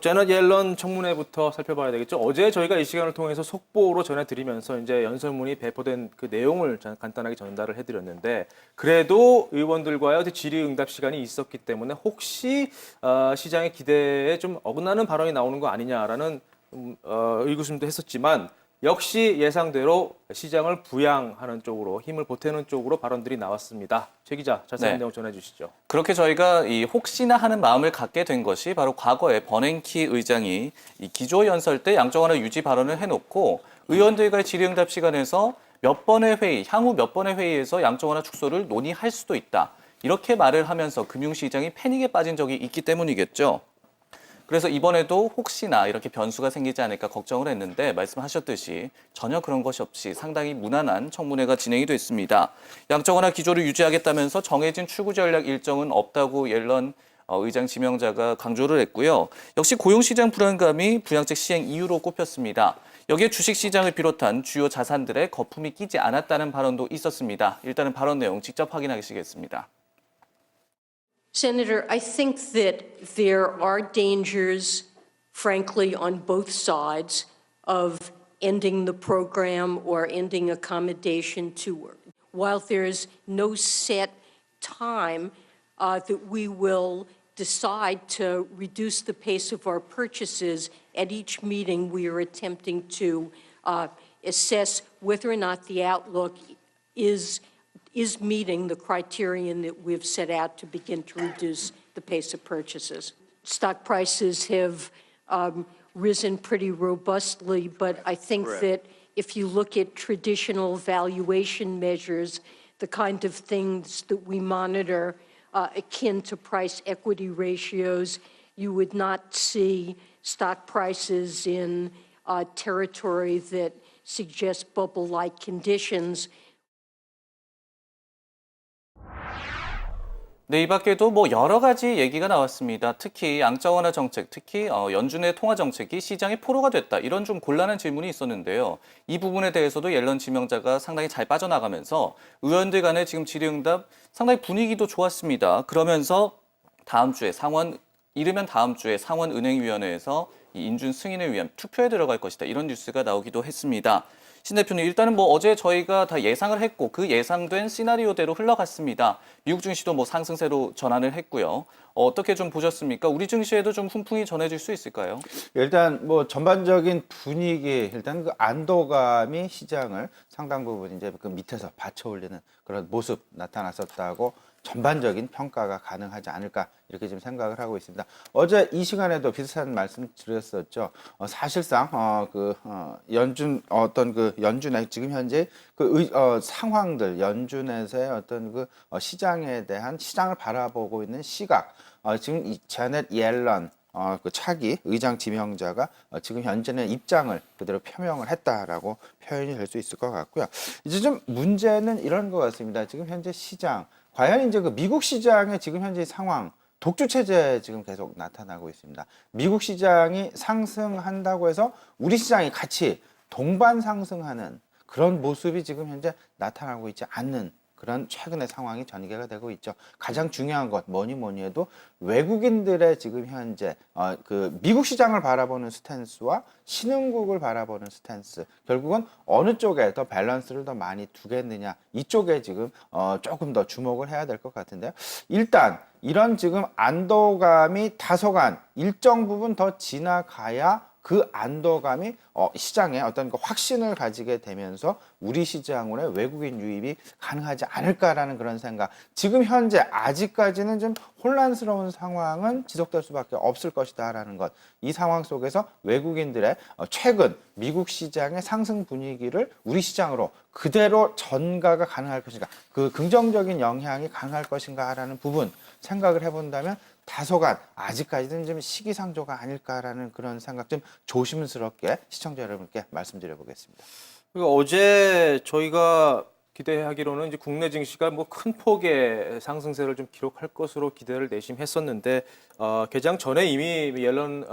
제넷 옐런 청문회부터 살펴봐야 되겠죠. 어제 저희가 이 시간을 통해서 속보로 전해드리면서 이제 연설문이 배포된 그 내용을 간단하게 전달을 해드렸는데, 그래도 의원들과의 질의응답 시간이 있었기 때문에 혹시 시장의 기대에 좀 어긋나는 발언이 나오는 거 아니냐라는 의구심도 했었지만, 역시 예상대로 시장을 부양하는 쪽으로, 힘을 보태는 쪽으로 발언들이 나왔습니다. 최 기자, 자세한 내용 전해주시죠. 그렇게 저희가 혹시나 하는 마음을 갖게 된 것이 바로 과거에 버냉키 의장이 이 기조연설 때 양적 완화 유지 발언을 해놓고 의원들과의 질의응답 시간에서 몇 번의 회의, 향후 몇 번의 회의에서 양적 완화 축소를 논의할 수도 있다. 이렇게 말을 하면서 금융시장이 패닉에 빠진 적이 있기 때문이겠죠. 그래서 이번에도 혹시나 이렇게 변수가 생기지 않을까 걱정을 했는데 말씀하셨듯이 전혀 그런 것이 없이 상당히 무난한 청문회가 진행이 됐습니다. 양적 완화 기조를 유지하겠다면서 정해진 출구 전략 일정은 없다고 옐런 의장 지명자가 강조를 했고요. 역시 고용시장 불안감이 부양책 시행 이유로 꼽혔습니다. 여기에 주식시장을 비롯한 주요 자산들에 거품이 끼지 않았다는 발언도 있었습니다. 일단은 발언 내용 직접 확인하시겠습니다. Senator, I think that there are dangers, frankly, on both sides of ending the program or ending accommodation to work. While there's no set time that we will decide to reduce the pace of our purchases, at each meeting we are attempting to assess whether or not the outlook is meeting the criterion that we've set out to begin to reduce the pace of purchases. Stock prices have risen pretty robustly, but I think that if you look at traditional valuation measures, the kind of things that we monitor akin to price equity ratios, you would not see stock prices in territory that suggests bubble-like conditions. 네, 이 밖에도 여러 가지 얘기가 나왔습니다. 특히 양적 완화 정책, 특히 연준의 통화 정책이 시장의 포로가 됐다. 이런 좀 곤란한 질문이 있었는데요. 이 부분에 대해서도 옐런 지명자가 상당히 잘 빠져나가면서 의원들 간의 지금 질의응답 상당히 분위기도 좋았습니다. 그러면서 이르면 다음 주에 상원은행위원회에서 이 인준 승인을 위한 투표에 들어갈 것이다. 이런 뉴스가 나오기도 했습니다. 신 대표님, 일단은 어제 저희가 다 예상을 했고 그 예상된 시나리오대로 흘러갔습니다. 미국 증시도 상승세로 전환을 했고요. 어떻게 좀 보셨습니까? 우리 증시에도 좀 훈풍이 전해질 수 있을까요? 일단 전반적인 분위기, 일단 그 안도감이 시장을 상당 부분 이제 그 밑에서 받쳐올리는 그런 모습 나타났었다고 전반적인 평가가 가능하지 않을까 이렇게 지금 생각을 하고 있습니다. 어제 이 시간에도 비슷한 말씀 드렸었죠. 사실상 연준의 지금 현재 상황들, 연준에서의 어떤 시장에 대한 시장을 바라보고 있는 시각, 지금 이 제넷 옐런 차기 의장 지명자가 지금 현재는 입장을 그대로 표명을 했다라고 표현이 될 수 있을 것 같고요. 이제 좀 문제는 이런 것 같습니다. 지금 현재 시장, 과연 이제 미국 시장의 지금 현재 상황, 독주 체제 지금 계속 나타나고 있습니다. 미국 시장이 상승한다고 해서 우리 시장이 같이 동반 상승하는 그런 모습이 지금 현재 나타나고 있지 않는 그런 최근의 상황이 전개가 되고 있죠. 가장 중요한 것 뭐니 해도 외국인들의 지금 현재 미국 시장을 바라보는 스탠스와 신흥국을 바라보는 스탠스, 결국은 어느 쪽에 더 밸런스를 더 많이 두겠느냐, 이쪽에 지금 조금 더 주목을 해야 될 것 같은데요. 일단 이런 지금 안도감이 다소간 일정 부분 더 지나가야 그 안도감이 시장에 어떤 확신을 가지게 되면서 우리 시장으로의 외국인 유입이 가능하지 않을까라는 그런 생각. 지금 현재 아직까지는 좀 혼란스러운 상황은 지속될 수밖에 없을 것이다라는 것. 이 상황 속에서 외국인들의 최근 미국 시장의 상승 분위기를 우리 시장으로 그대로 전가가 가능할 것인가, 그 긍정적인 영향이 가능할 것인가라는 부분 생각을 해본다면 다소간 아직까지는 좀 시기상조가 아닐까라는 그런 생각, 좀 조심스럽게 시청자 여러분께 말씀드려 보겠습니다. 어제 저희가 기대하기로는 이제 국내 증시가 큰 폭의 상승세를 좀 기록할 것으로 기대를 내심했었는데, 개장 전에 이미 옐런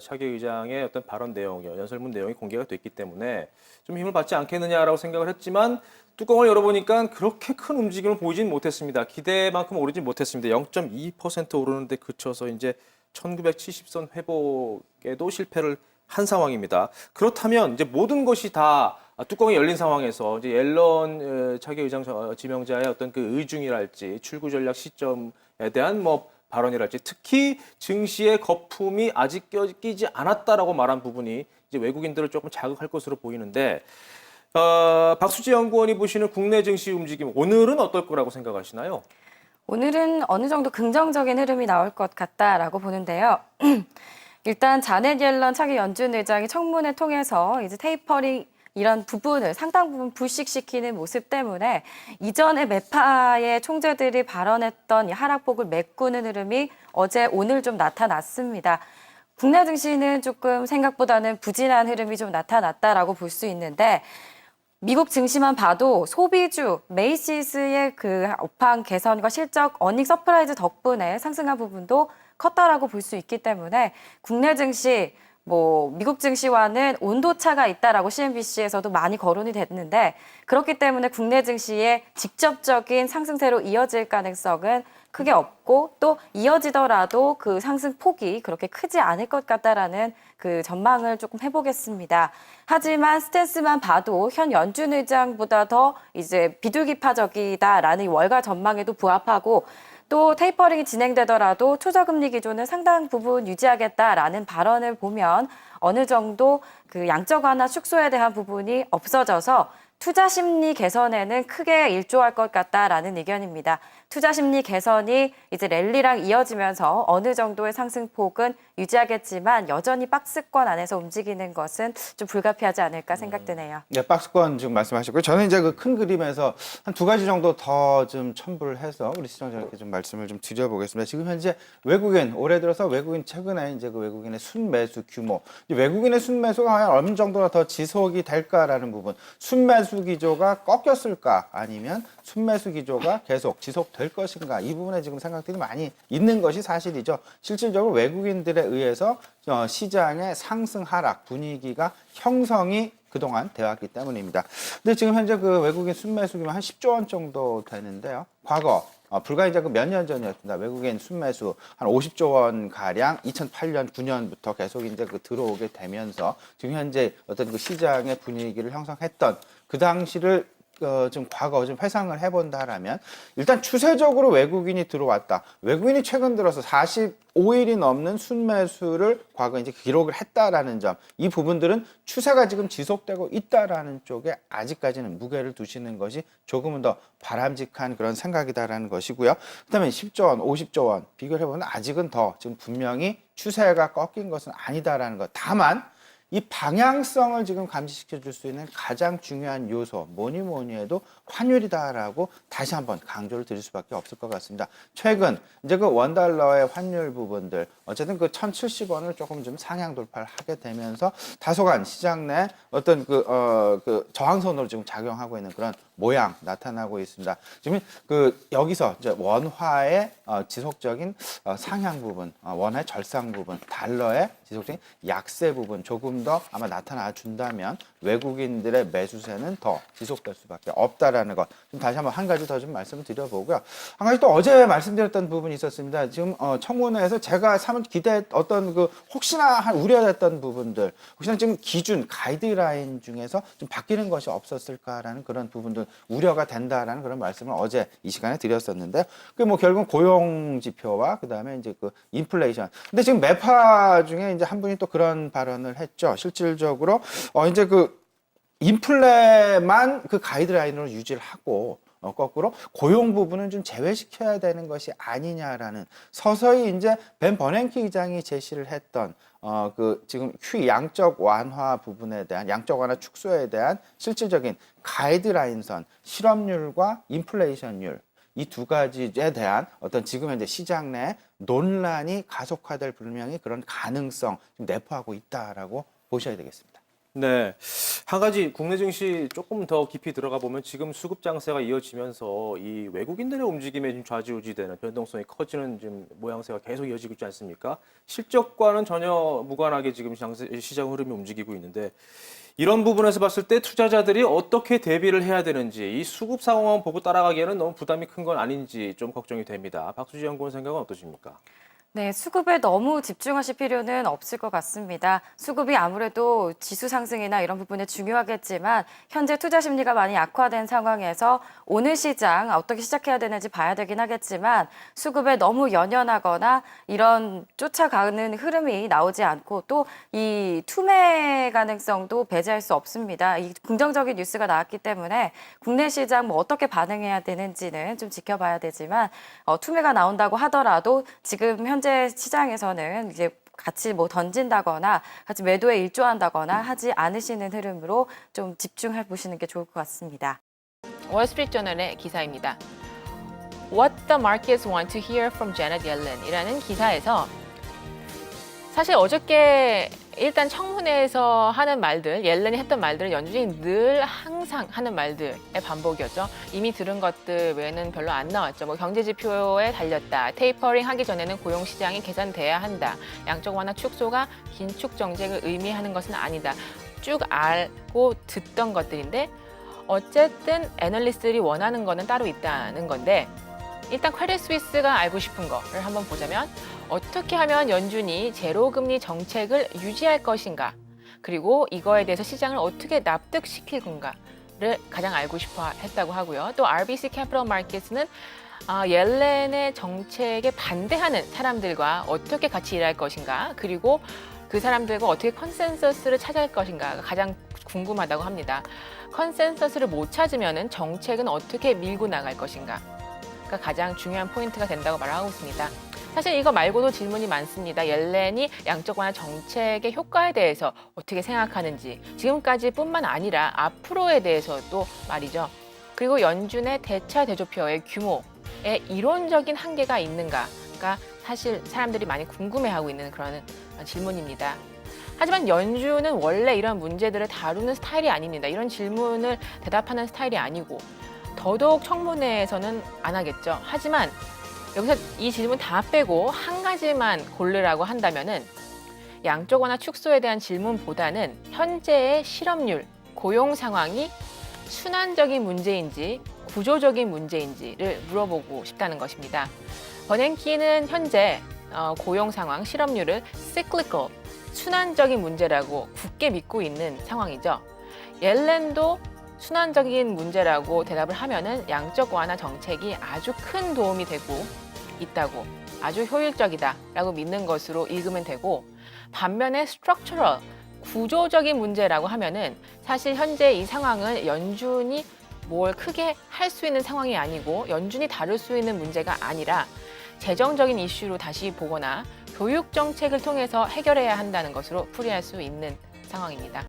차기 의장의 어떤 발언 내용이요, 연설문 내용이 공개가 됐기 때문에 좀 힘을 받지 않겠느냐라고 생각을 했지만, 뚜껑을 열어보니까 그렇게 큰 움직임을 보이진 못했습니다. 기대만큼 오르진 못했습니다. 0.2% 오르는데 그쳐서 이제 1970선 회복에도 실패를 한 상황입니다. 그렇다면 이제 모든 것이 다 뚜껑이 열린 상황에서 이제 옐런 차기 의장 지명자의 어떤 그 의중이랄지 출구 전략 시점에 대한 뭐 발언이랄지 특히 증시의 거품이 아직 끼지 않았다라고 말한 부분이 이제 외국인들을 조금 자극할 것으로 보이는데 박수지 연구원이 보시는 국내 증시 움직임 오늘은 어떨 거라고 생각하시나요? 오늘은 어느 정도 긍정적인 흐름이 나올 것 같다라고 보는데요. 일단 자넷 옐런 차기 연준 의장이 청문회 통해서 이제 테이퍼링 이런 부분을 상당 부분 불식시키는 모습 때문에 이전에 매파의 총재들이 발언했던 이 하락폭을 메꾸는 흐름이 어제 오늘 좀 나타났습니다. 국내 증시는 조금 생각보다는 부진한 흐름이 좀 나타났다라고 볼 수 있는데 미국 증시만 봐도 소비주 메이시스의 그 업황 개선과 실적 어닝 서프라이즈 덕분에 상승한 부분도 컸다라고 볼 수 있기 때문에 국내 증시 미국 증시와는 온도차가 있다라고 CNBC에서도 많이 거론이 됐는데 그렇기 때문에 국내 증시의 직접적인 상승세로 이어질 가능성은 크게 없고 또 이어지더라도 그 상승폭이 그렇게 크지 않을 것 같다라는 그 전망을 조금 해보겠습니다. 하지만 스탠스만 봐도 현 연준 의장보다 더 이제 비둘기파적이다라는 월가 전망에도 부합하고 또 테이퍼링이 진행되더라도 초저금리 기조는 상당 부분 유지하겠다라는 발언을 보면 어느 정도 그 양적 완화 축소에 대한 부분이 없어져서 투자 심리 개선에는 크게 일조할 것 같다라는 의견입니다. 투자 심리 개선이 이제 랠리랑 이어지면서 어느 정도의 상승폭은 유지하겠지만 여전히 박스권 안에서 움직이는 것은 좀 불가피하지 않을까 생각되네요. 네, 박스권 지금 말씀하셨고요. 저는 이제 그 큰 그림에서 한 두 가지 정도 더 좀 첨부를 해서 우리 시청자님께 좀 말씀을 좀 드려보겠습니다. 지금 현재 외국인 올해 들어서 외국인 최근에 이제 그 외국인의 순매수 규모, 외국인의 순매수가 과연 어느 정도나 더 지속이 될까라는 부분, 순매수 기조가 꺾였을까 아니면 순매수 기조가 계속 지속될 것인가 이 부분에 지금 생각들이 많이 있는 것이 사실이죠. 실질적으로 외국인들에 의해서 시장의 상승 하락 분위기가 형성이 그동안 되었기 때문입니다. 근데 지금 현재 그 외국인 순매수 규모 한 10조 원 정도 되는데요. 과거 불과 이제 그 몇 년 전이었습니다. 외국인 순매수 한 50조 원 가량 2008년, 9년부터 계속 이제 그 들어오게 되면서 지금 현재 어떤 그 시장의 분위기를 형성했던 그 당시를 좀 과거 좀 회상을 해본다라면 일단 추세적으로 외국인이 들어왔다. 외국인이 최근 들어서 45일이 넘는 순매수를 과거 이제 기록을 했다라는 점, 이 부분들은 추세가 지금 지속되고 있다라는 쪽에 아직까지는 무게를 두시는 것이 조금은 더 바람직한 그런 생각이다라는 것이고요. 그다음에 10조 원, 50조 원 비교를 해보면 아직은 더 지금 분명히 추세가 꺾인 것은 아니다라는 것. 다만 이 방향성을 지금 감지시켜 줄 수 있는 가장 중요한 요소 뭐니 해도 환율이다라고 다시 한번 강조를 드릴 수밖에 없을 것 같습니다. 최근 이제 그 원달러의 환율 부분들 어쨌든 그 1,070원을 조금 좀 상향 돌파를 하게 되면서 다소간 시장 내 어떤 그 저항선으로 지금 작용하고 있는 그런 모양 나타나고 있습니다. 지금 그 여기서 이제 원화의 지속적인 상향 부분, 원화의 절상 부분, 달러의 지속적인 약세 부분 조금 더 아마 나타나 준다면 외국인들의 매수세는 더 지속될 수밖에 없다라는 것. 좀 다시 한번 한 가지 더 좀 말씀을 드려보고요. 한 가지 또 어제 말씀드렸던 부분이 있었습니다. 지금 청문회에서 제가 사뭇 기대했던 그 혹시나 우려됐던 부분들, 혹시나 지금 기준 가이드라인 중에서 좀 바뀌는 것이 없었을까라는 그런 부분들 우려가 된다라는 그런 말씀을 어제 이 시간에 드렸었는데요. 그 뭐 결국 고용 지표와 그다음에 이제 그 인플레이션. 근데 지금 매파 중에 이제 한 분이 또 그런 발언을 했죠. 실질적으로 이제 그 인플레만 그 가이드라인으로 유지를 하고 거꾸로 고용 부분은 좀 제외시켜야 되는 것이 아니냐라는 서서히 이제 벤 버냉키 의장이 제시를 했던 그 지금 양적 완화 부분에 대한 양적 완화 축소에 대한 실질적인 가이드라인선 실업률과 인플레이션율 이 두 가지에 대한 어떤 지금 현재 시장 내 논란이 가속화될 분명히 그런 가능성 좀 내포하고 있다라고 보셔야 되겠습니다. 네. 한 가지 국내 증시 조금 더 깊이 들어가 보면 지금 수급 장세가 이어지면서 이 외국인들의 움직임에 좀 좌지우지되는 변동성이 커지는 지금 모양새가 계속 이어지고 있지 않습니까? 실적과는 전혀 무관하게 지금 시장 흐름이 움직이고 있는데 이런 부분에서 봤을 때 투자자들이 어떻게 대비를 해야 되는지 이 수급 상황만 보고 따라가기에는 너무 부담이 큰 건 아닌지 좀 걱정이 됩니다. 박수지 연구원 생각은 어떠십니까? 네, 수급에 너무 집중하실 필요는 없을 것 같습니다. 수급이 아무래도 지수 상승이나 이런 부분에 중요하겠지만 현재 투자 심리가 많이 악화된 상황에서 오늘 시장 어떻게 시작해야 되는지 봐야 되긴 하겠지만 수급에 너무 연연하거나 이런 쫓아가는 흐름이 나오지 않고 또 이 투매 가능성도 배제할 수 없습니다. 이 긍정적인 뉴스가 나왔기 때문에 국내 시장 뭐 어떻게 반응해야 되는지는 좀 지켜봐야 되지만 투매가 나온다고 하더라도 지금 현재 시장에서는 이제 같이 뭐 던진다거나 같이 매도에 일조한다거나 하지 않으시는 흐름으로 좀 집중해 보시는 게 좋을 것 같습니다. 월스트리트저널의 기사입니다. What the markets want to hear from Janet Yellen이라는 기사에서 사실 어저께 일단 청문회에서 하는 말들, 옐렌이 했던 말들은 연준이 늘 항상 하는 말들의 반복이었죠. 이미 들은 것들 외에는 별로 안 나왔죠. 뭐 경제 지표에 달렸다. 테이퍼링 하기 전에는 고용 시장이 개선돼야 한다. 양적 완화 축소가 긴축 정책을 의미하는 것은 아니다. 쭉 알고 듣던 것들인데 어쨌든 애널리스트들이 원하는 거는 따로 있다는 건데 일단 크레딧 스위스가 알고 싶은 거를 한번 보자면 어떻게 하면 연준이 제로금리 정책을 유지할 것인가 그리고 이거에 대해서 시장을 어떻게 납득시킬 건가를 가장 알고 싶어 했다고 하고요. 또 RBC 캐피털 마켓스는 옐렌의 정책에 반대하는 사람들과 어떻게 같이 일할 것인가 그리고 그 사람들과 어떻게 컨센서스를 찾을 것인가가 가장 궁금하다고 합니다. 컨센서스를 못 찾으면 정책은 어떻게 밀고 나갈 것인가 가 가장 중요한 포인트가 된다고 말하고 있습니다. 사실 이거 말고도 질문이 많습니다. 옐렌이 양적 완화 정책의 효과에 대해서 어떻게 생각하는지 지금까지뿐만 아니라 앞으로에 대해서도 말이죠. 그리고 연준의 대차 대조표의 규모에 이론적인 한계가 있는가가 사실 사람들이 많이 궁금해하고 있는 그런 질문입니다. 하지만 연준은 원래 이런 문제들을 다루는 스타일이 아닙니다. 이런 질문을 대답하는 스타일이 아니고 더더욱 청문회에서는 안 하겠죠. 하지만 여기서 이 질문 다 빼고 한 가지만 고르라고 한다면은 양적 완화 축소에 대한 질문보다는 현재의 실업률, 고용 상황이 순환적인 문제인지 구조적인 문제인지를 물어보고 싶다는 것입니다. 버냉키는 현재 고용 상황, 실업률을 cyclical, 순환적인 문제라고 굳게 믿고 있는 상황이죠. 옐렌도 순환적인 문제라고 대답을 하면은 양적 완화 정책이 아주 큰 도움이 되고 있다고 아주 효율적이다라고 믿는 것으로 읽으면 되고 반면에 structural 구조적인 문제라고 하면은 사실 현재 이 상황은 연준이 뭘 크게 할 수 있는 상황이 아니고 연준이 다룰 수 있는 문제가 아니라 재정적인 이슈로 다시 보거나 교육 정책을 통해서 해결해야 한다는 것으로 풀이할 수 있는 상황입니다.